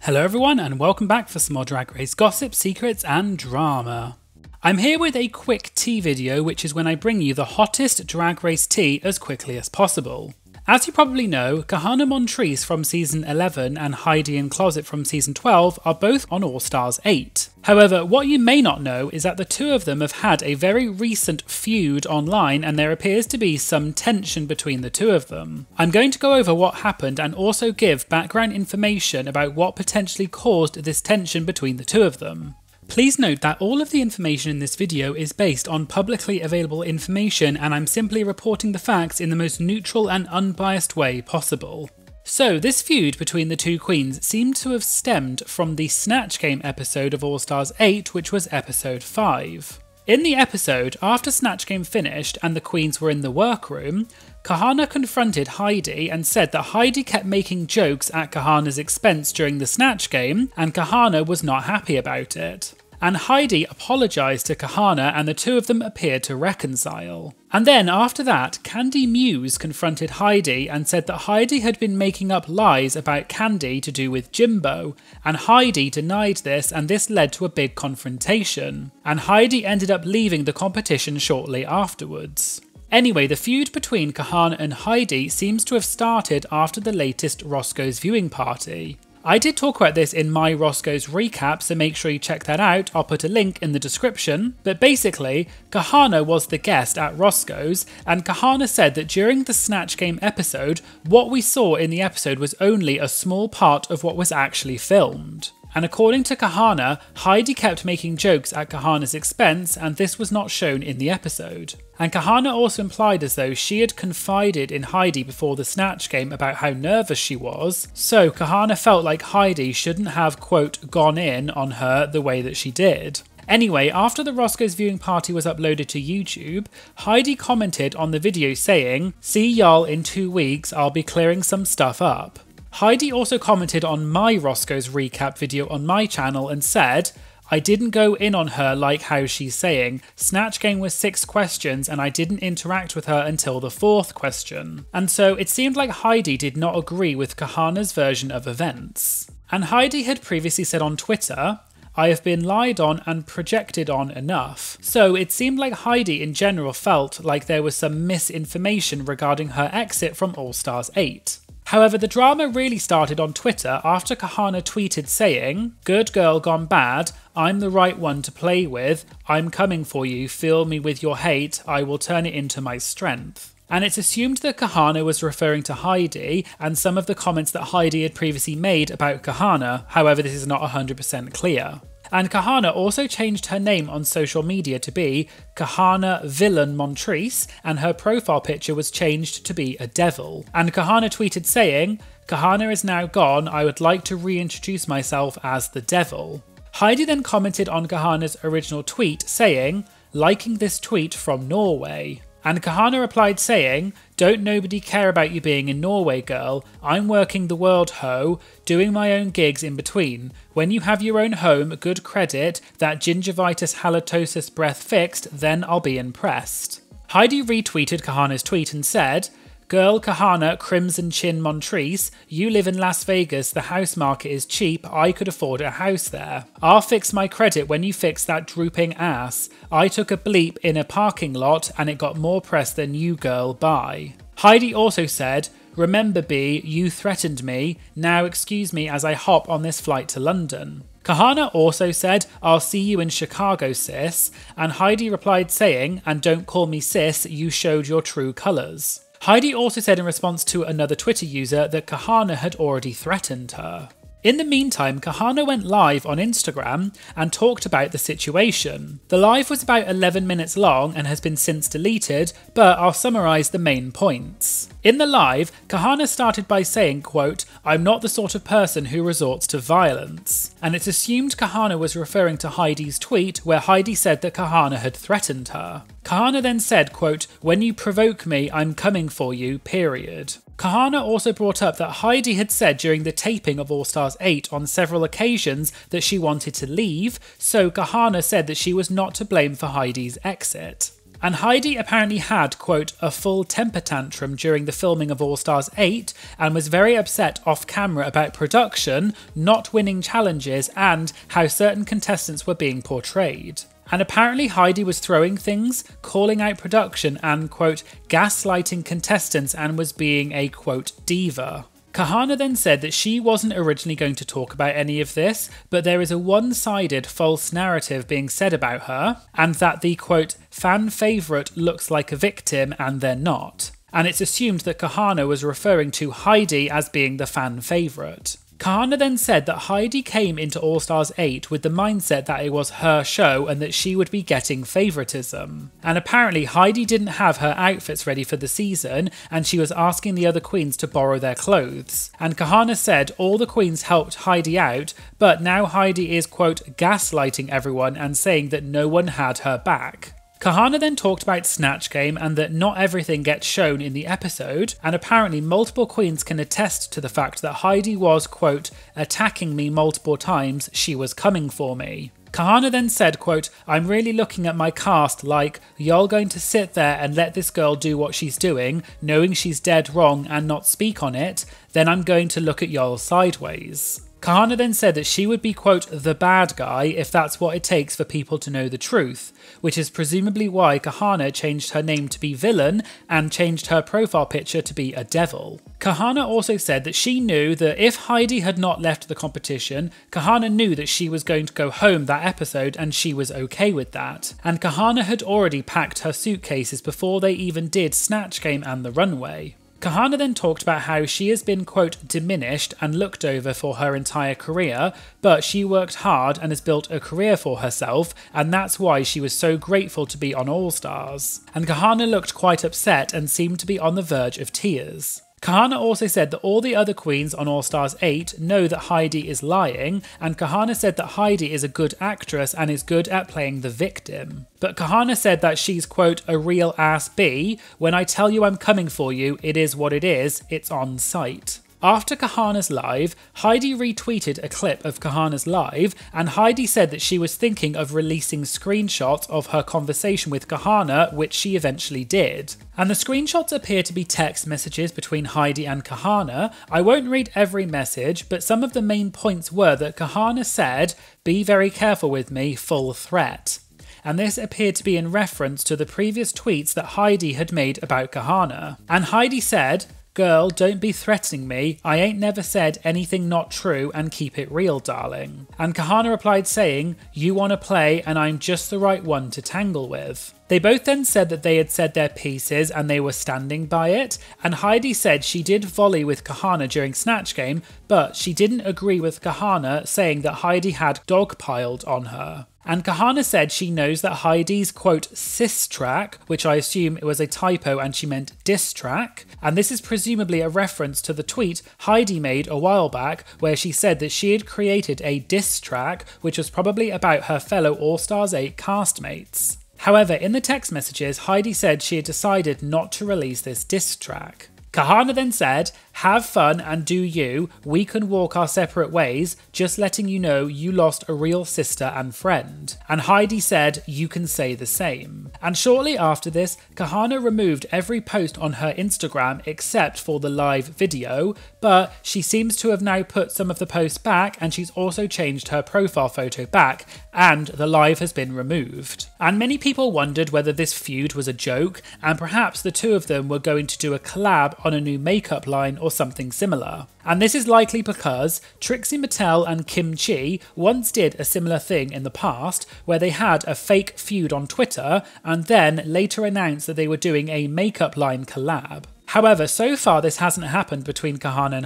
Hello everyone and welcome back for some more Drag Race gossip, secrets and drama. I'm here with a quick tea video, which is when I bring you the hottest Drag Race tea as quickly as possible. As you probably know, Kahanna Montrese from season 11 and Heidi in Closet from season 12 are both on All Stars 8. However, what you may not know is that the two of them have had a very recent feud online and there appears to be some tension between the two of them. I'm going to go over what happened and also give background information about what potentially caused this tension between the two of them. Please note that all of the information in this video is based on publicly available information and I'm simply reporting the facts in the most neutral and unbiased way possible. So, this feud between the two queens seemed to have stemmed from the Snatch Game episode of All Stars 8, which was episode 5. In the episode, after Snatch Game finished and the queens were in the workroom, Kahanna confronted Heidi and said that Heidi kept making jokes at Kahanna's expense during the Snatch Game, and Kahanna was not happy about it. And Heidi apologised to Kahanna and the two of them appeared to reconcile. And then after that, Candy Muse confronted Heidi and said that Heidi had been making up lies about Candy to do with Jimbo, and Heidi denied this and this led to a big confrontation. And Heidi ended up leaving the competition shortly afterwards. Anyway, the feud between Kahanna and Heidi seems to have started after the latest Roscoe's viewing party. I did talk about this in my Roscoe's recap, so make sure you check that out. I'll put a link in the description. But basically, Kahanna was the guest at Roscoe's, and Kahanna said that during the Snatch Game episode, what we saw in the episode was only a small part of what was actually filmed. And according to Kahanna, Heidi kept making jokes at Kahanna's expense and this was not shown in the episode. And Kahanna also implied as though she had confided in Heidi before the Snatch Game about how nervous she was, so Kahanna felt like Heidi shouldn't have, quote, gone in on her the way that she did. Anyway, after the Roscoe's viewing party was uploaded to YouTube, Heidi commented on the video saying, "See y'all in 2 weeks, I'll be clearing some stuff up." Heidi also commented on my Roscoe's recap video on my channel and said, "I didn't go in on her like how she's saying. Snatch Game was 6 questions and I didn't interact with her until the 4th question." And so it seemed like Heidi did not agree with Kahanna's version of events. And Heidi had previously said on Twitter, "I have been lied on and projected on enough." So it seemed like Heidi in general felt like there was some misinformation regarding her exit from All Stars 8. However, the drama really started on Twitter after Kahanna tweeted saying, "Good girl gone bad, I'm the right one to play with, I'm coming for you, fill me with your hate, I will turn it into my strength." And it's assumed that Kahanna was referring to Heidi and some of the comments that Heidi had previously made about Kahanna, however this is not 100% clear. And Kahanna also changed her name on social media to be Kahanna Villain Montrese, and her profile picture was changed to be a devil. And Kahanna tweeted saying, "Kahanna is now gone, I would like to reintroduce myself as the devil." Heidi then commented on Kahanna's original tweet saying, "Liking this tweet from Norway." And Kahanna replied saying, "Don't nobody care about you being in Norway, girl. I'm working the world, ho, doing my own gigs in between. When you have your own home, good credit, that gingivitis halitosis breath fixed, then I'll be impressed." Heidi retweeted Kahanna's tweet and said, "Girl Kahanna Crimson Chin Montrese, you live in Las Vegas, the house market is cheap, I could afford a house there. I'll fix my credit when you fix that drooping ass. I took a bleep in a parking lot and it got more press than you girl, bye." Heidi also said, "Remember B, you threatened me, now excuse me as I hop on this flight to London." Kahanna also said, "I'll see you in Chicago, sis," and Heidi replied saying, "And don't call me sis, you showed your true colours." Heidi also said in response to another Twitter user that Kahanna had already threatened her. In the meantime, Kahanna went live on Instagram and talked about the situation. The live was about 11 minutes long and has been since deleted, but I'll summarise the main points. In the live, Kahanna started by saying, quote, "I'm not the sort of person who resorts to violence." And it's assumed Kahanna was referring to Heidi's tweet where Heidi said that Kahanna had threatened her. Kahanna then said, quote, "When you provoke me, I'm coming for you, period." Kahanna also brought up that Heidi had said during the taping of All Stars 8 on several occasions that she wanted to leave, so Kahanna said that she was not to blame for Heidi's exit. And Heidi apparently had, quote, a full temper tantrum during the filming of All Stars 8 and was very upset off camera about production, not winning challenges, and how certain contestants were being portrayed. And apparently Heidi was throwing things, calling out production and, quote, gaslighting contestants and was being a, quote, diva. Kahanna then said that she wasn't originally going to talk about any of this, but there is a one-sided false narrative being said about her, and that the, quote, fan favourite looks like a victim and they're not. And it's assumed that Kahanna was referring to Heidi as being the fan favourite. Kahanna then said that Heidi came into All Stars 8 with the mindset that it was her show and that she would be getting favouritism. And apparently Heidi didn't have her outfits ready for the season and she was asking the other queens to borrow their clothes. And Kahanna said all the queens helped Heidi out, but now Heidi is, quote, gaslighting everyone and saying that no one had her back. Kahanna then talked about Snatch Game and that not everything gets shown in the episode, and apparently multiple queens can attest to the fact that Heidi was, quote, attacking me multiple times, she was coming for me. Kahanna then said, quote, I'm really looking at my cast like, y'all going to sit there and let this girl do what she's doing, knowing she's dead wrong and not speak on it, then I'm going to look at y'all sideways. Kahanna then said that she would be, quote, the bad guy if that's what it takes for people to know the truth, which is presumably why Kahanna changed her name to be Villain and changed her profile picture to be a devil. Kahanna also said that she knew that if Heidi had not left the competition, Kahanna knew that she was going to go home that episode and she was okay with that. And Kahanna had already packed her suitcases before they even did Snatch Game and the runway. Kahanna then talked about how she has been, quote, diminished and looked over for her entire career, but she worked hard and has built a career for herself, and that's why she was so grateful to be on All Stars. And Kahanna looked quite upset and seemed to be on the verge of tears. Kahanna also said that all the other queens on All Stars 8 know that Heidi is lying, and Kahanna said that Heidi is a good actress and is good at playing the victim. But Kahanna said that she's, quote, a real ass B. When I tell you I'm coming for you, it is what it is, it's on sight. After Kahanna's live, Heidi retweeted a clip of Kahanna's live, and Heidi said that she was thinking of releasing screenshots of her conversation with Kahanna, which she eventually did. And the screenshots appear to be text messages between Heidi and Kahanna. I won't read every message, but some of the main points were that Kahanna said, "Be very careful with me, full threat." And this appeared to be in reference to the previous tweets that Heidi had made about Kahanna. And Heidi said, "Girl, don't be threatening me. I ain't never said anything not true and keep it real, darling." And Kahanna replied saying, "You wanna play and I'm just the right one to tangle with." They both then said that they had said their pieces and they were standing by it, and Heidi said she did volley with Kahanna during Snatch Game, but she didn't agree with Kahanna, saying that Heidi had dogpiled on her. And Kahanna said she knows that Heidi's, quote, cis track, which I assume it was a typo and she meant diss track, and this is presumably a reference to the tweet Heidi made a while back where she said that she had created a diss track which was probably about her fellow All Stars 8 castmates. However, in the text messages, Heidi said she had decided not to release this diss track. Kahanna then said, "Have fun and do you, we can walk our separate ways, just letting you know you lost a real sister and friend." And Heidi said, "You can say the same." And shortly after this, Kahanna removed every post on her Instagram except for the live video, but she seems to have now put some of the posts back, and she's also changed her profile photo back, and the live has been removed. And many people wondered whether this feud was a joke, and perhaps the two of them were going to do a collab on a new makeup line or something similar. And this is likely because Trixie Mattel and Kim Chi once did a similar thing in the past where they had a fake feud on Twitter and then later announced that they were doing a makeup line collab. However, so far this hasn't happened between Kahanna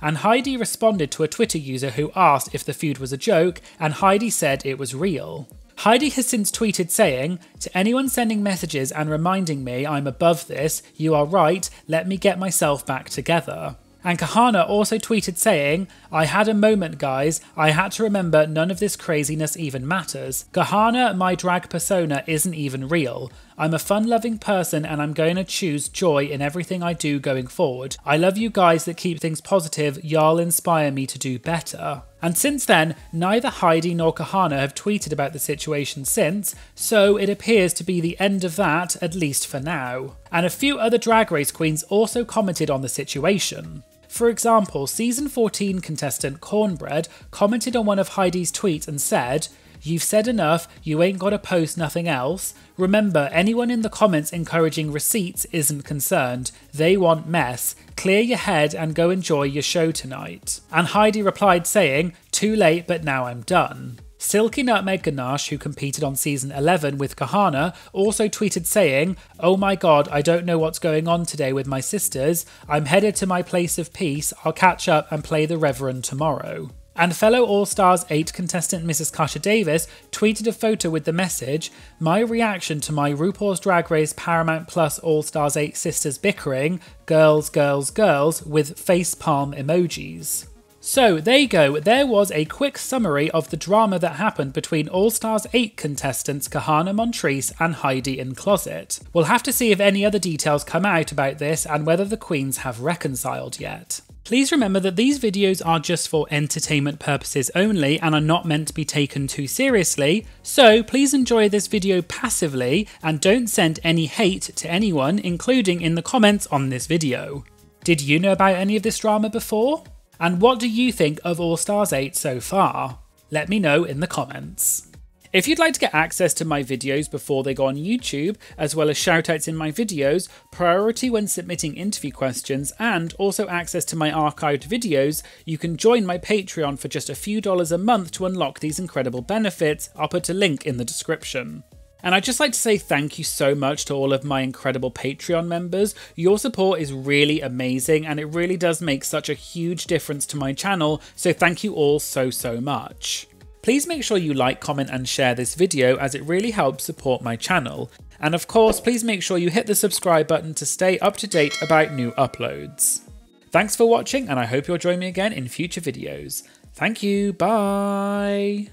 and Heidi responded to a Twitter user who asked if the feud was a joke, and Heidi said it was real. Heidi has since tweeted saying, "To anyone sending messages and reminding me I'm above this, you are right, let me get myself back together." And Kahanna also tweeted saying, "I had a moment guys, I had to remember none of this craziness even matters. Kahanna, my drag persona isn't even real. I'm a fun-loving person and I'm going to choose joy in everything I do going forward. I love you guys that keep things positive. Y'all inspire me to do better. And since then, neither Heidi nor Kahanna have tweeted about the situation since, so it appears to be the end of that, at least for now. And a few other Drag Race queens also commented on the situation. For example, season 14 contestant Cornbread commented on one of Heidi's tweets and said, "You've said enough, you ain't gotta post nothing else. Remember, anyone in the comments encouraging receipts isn't concerned. They want mess. Clear your head and go enjoy your show tonight." And Heidi replied saying, "Too late, but now I'm done." Silky Nutmeg Ganache, who competed on season 11 with Kahanna, also tweeted saying, "Oh my god, I don't know what's going on today with my sisters. I'm headed to my place of peace. I'll catch up and play the Reverend tomorrow." And fellow All-Stars 8 contestant Mrs. Kasha Davis tweeted a photo with the message, "My reaction to my RuPaul's Drag Race Paramount Plus All-Stars 8 sisters bickering, girls, girls, girls," with facepalm emojis. So there you go, there was a quick summary of the drama that happened between All-Stars 8 contestants Kahanna Montrese and Heidi in Closet. We'll have to see if any other details come out about this and whether the queens have reconciled yet. Please remember that these videos are just for entertainment purposes only and are not meant to be taken too seriously, so please enjoy this video passively and don't send any hate to anyone, including in the comments on this video. Did you know about any of this drama before? And what do you think of All-Stars 8 so far? Let me know in the comments. If you'd like to get access to my videos before they go on YouTube, as well as shoutouts in my videos, priority when submitting interview questions, and also access to my archived videos, you can join my Patreon for just a few dollars a month to unlock these incredible benefits. I'll put a link in the description. And I'd just like to say thank you so much to all of my incredible Patreon members. Your support is really amazing and it really does make such a huge difference to my channel, so thank you all so much. Please make sure you like, comment and share this video as it really helps support my channel. And of course, please make sure you hit the subscribe button to stay up to date about new uploads. Thanks for watching and I hope you'll join me again in future videos. Thank you, bye!